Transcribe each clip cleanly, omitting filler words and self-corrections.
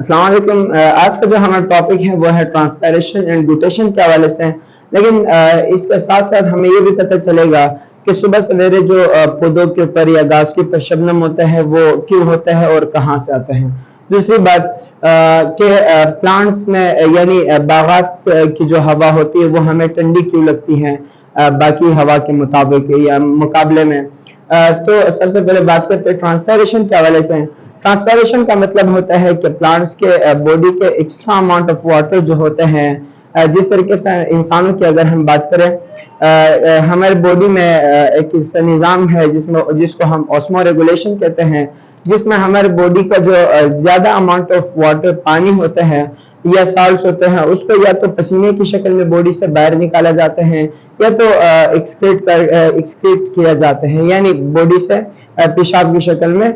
السلام علیکم۔ آج کا جو ہمارا ٹاپک ہے وہ ہے ٹرانسپیریشن اینڈ گوٹیشن کے حوالے سے، لیکن اس کے ساتھ ساتھ ہمیں یہ بھی پتہ چلے گا کہ صبح سویرے جو پودوں کے اوپر یا گھاس کے اوپر شبنم ہوتا ہے وہ کیوں ہوتا ہے اور کہاں سے آتا ہے۔ دوسری بات کہ پلانٹس میں یعنی باغات کی جو ہوا ہوتی ہے وہ ہمیں ٹھنڈی کیوں لگتی ہے باقی ہوا کے مطابق یا مقابلے میں۔ تو سب سے پہلے بات کرتے ہیں ٹرانسپیریشن کے حوالے سے۔ ٹرانسپیریشن کا مطلب ہوتا ہے کہ پلانٹس کے باڈی کے ایکسٹرا اماؤنٹ آف واٹر جو ہوتے ہیں، جس طریقے سے انسانوں کی اگر ہم بات کریں، ہمارے باڈی میں ایک نظام ہے جس کو ہم اوسمو ریگولیشن کہتے ہیں، جس میں ہمارے باڈی کا جو زیادہ اماؤنٹ آف واٹر پانی ہوتا ہے یا سالٹس ہوتے ہیں، اس کو یا تو پسینے کی شکل میں باڈی سے باہر نکالا جاتے ہیں یا تو ایکسکریٹ کیا جاتے ہیں، یعنی باڈی سے پیشاب کی شکل میں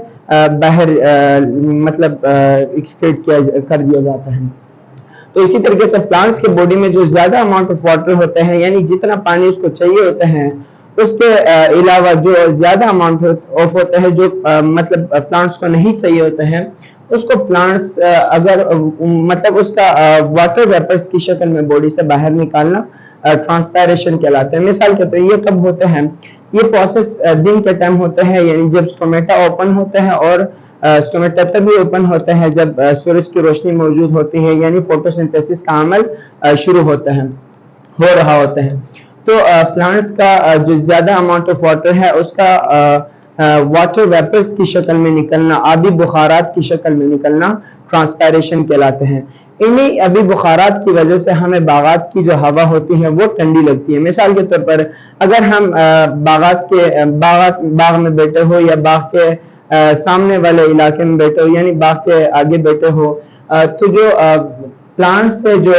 باہر مطلب ایکسکریٹ کر دیا جاتا ہے۔ تو اسی طریقے سے پلانٹس کے باڈی میں جو زیادہ اماؤنٹ آف واٹر ہوتے ہیں، یعنی جتنا پانی اس کو چاہیے ہوتا ہے، اس کے علاوہ جو زیادہ اماؤنٹ آف ہوتا ہے جو مطلب پلانٹس کو نہیں چاہیے ہوتا ہے، اس کو پلانٹس اگر مطلب اس کا واٹر ویپرز کی شکل میں باڈی سے باہر نکالنا ٹرانسپیریشن کہلاتے ہیں۔ مثال کے طور پر یہ کب ہوتے ہیں؟ یہ پروسیس دن کے ٹائم ہوتا ہے، یعنی جب سٹومیٹا اوپن ہوتا ہے، اور سٹومیٹا تبھی اوپن ہوتا ہے جب سورج کی روشنی موجود ہوتی ہے، یعنی فوٹوسنتھیسس کا عمل شروع ہوتا ہے، ہو رہا ہوتا ہے۔ تو پلانٹس کا جو زیادہ اماؤنٹ آف واٹر ہے اس کا واٹر ویپرز کی شکل میں نکلنا، آبی بخارات کی شکل میں نکلنا ٹرانسپیریشن کہلاتے ہیں۔ انہی ابھی بخارات کی وجہ سے ہمیں باغات کی جو ہوا ہوتی ہے وہ ٹھنڈی لگتی ہے۔ مثال کے طور پر اگر ہم باغ میں بیٹھے ہو یا باغ کے سامنے والے علاقے میں بیٹھے ہو، یعنی باغ کے آگے بیٹھے ہو، تو جو پلانٹ سے جو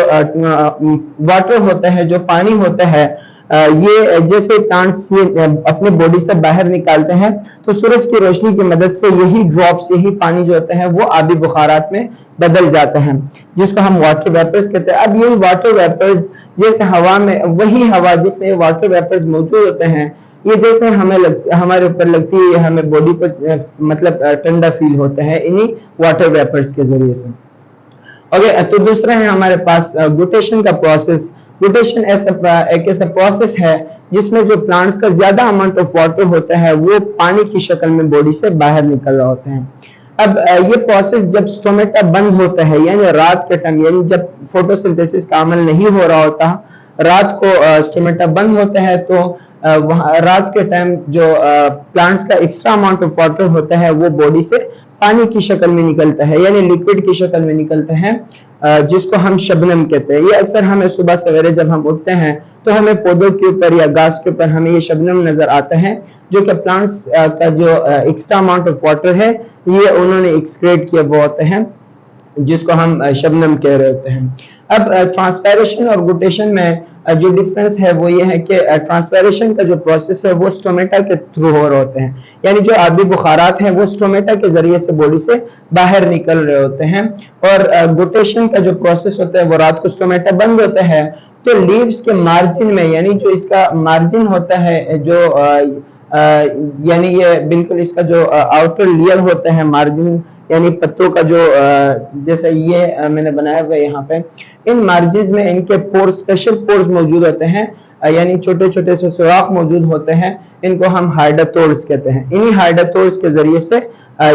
واٹر ہوتا ہے، جو پانی ہوتا ہے، یہ جیسے پلانٹس اپنے باڈی سے باہر نکالتے ہیں تو سورج کی روشنی کی مدد سے یہی ڈراپس، یہی پانی جو ہوتا ہے وہ آبی بخارات میں بدل جاتے ہیں، جس کو ہم واٹر ویپرز کہتے ہیں۔ اب یہ واٹر ویپرز جیسے ہوا میں، وہی ہوا جس میں واٹر ویپرز موجود ہوتے ہیں، یہ جیسے ہمارے اوپر لگتی ہے، ہمیں باڈی پر مطلب ٹھنڈا فیل ہوتا ہے انہی واٹر ویپرز کے ذریعے سے۔ تو دوسرا ہے ہمارے پاس گوٹیشن کا پروسیس۔ گوٹیشن ایک ایسا پروسیس ہے جس میں جو پلانٹس کا زیادہ اماؤنٹ آف واٹر ہوتا ہے وہ پانی کی شکل میں باڈی سے باہر نکل رہا ہوتا ہے۔ اب یہ پروسیس جب سٹومیٹا بند ہوتا ہے، یعنی رات کے ٹائم، یعنی جب فوٹوسنتھیسس کا عمل نہیں ہو رہا ہوتا، رات کو سٹومیٹا بند ہوتا ہے، تو رات کے ٹائم جو پلانٹس کا ایکسٹرا اماؤنٹ آف واٹر ہوتا ہے وہ باڈی سے پانی کی شکل میں نکلتا ہے، یعنی لیکوڈ کی شکل میں نکلتا ہے، جس کو ہم شبنم کہتے ہیں۔ یہ اکثر ہمیں صبح سویرے جب ہم اٹھتے ہیں تو ہمیں پودوں کے اوپر یا گھاس کے اوپر ہمیں یہ شبنم نظر آتا ہے، جو کہ پلانٹس کا جو ایکسٹرا اماؤنٹ آف واٹر ہے یہ انہوں نے ایکسکریٹ کیا وہ ہوتے ہیں، جس کو ہم شبنم کہہ رہے ہوتے ہیں۔ اب ٹرانسپیریشن اور گوٹیشن میں جو ڈفرنس ہے وہ یہ ہے کہ ٹرانسپیریشن کا جو پروسیس ہے وہ سٹومیٹا کے تھرو ہو رہے ہوتے ہیں، یعنی جو آبی بخارات ہیں وہ سٹومیٹا کے ذریعے سے باڈی سے باہر نکل رہے ہوتے ہیں، اور گوٹیشن کا جو پروسیس ہوتا ہے وہ رات کو سٹومیٹا بند ہوتا ہے تو لیوز کے مارجن میں، یعنی جو اس کا مارجن ہوتا ہے، جو یعنی یہ بالکل اس کا جو آؤٹر لیئر ہوتا ہے مارجن، یعنی پتوں کا جو جیسے یہ میں نے بنایا ہوا ہے یہاں پہ، ان مارجنز میں ان کے پور، اسپیشل پورز موجود ہوتے ہیں، یعنی چھوٹے چھوٹے سے سوراخ موجود ہوتے ہیں، ان کو ہم ہائیڈاٹورز کہتے ہیں۔ انہی ہائیڈاٹورز کے ذریعے سے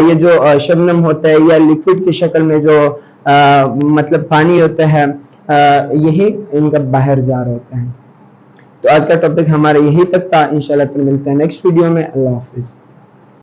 یہ جو شبنم ہوتا ہے یا لیکوڈ کی شکل میں جو مطلب پانی ہوتا ہے، یہی ان کا باہر جا رہا ہوتا ہے۔ تو آج کا ٹاپک ہمارا یہی تک تھا، انشاءاللہ پھر ملتے ہیں نیکسٹ ویڈیو میں۔ اللہ حافظ۔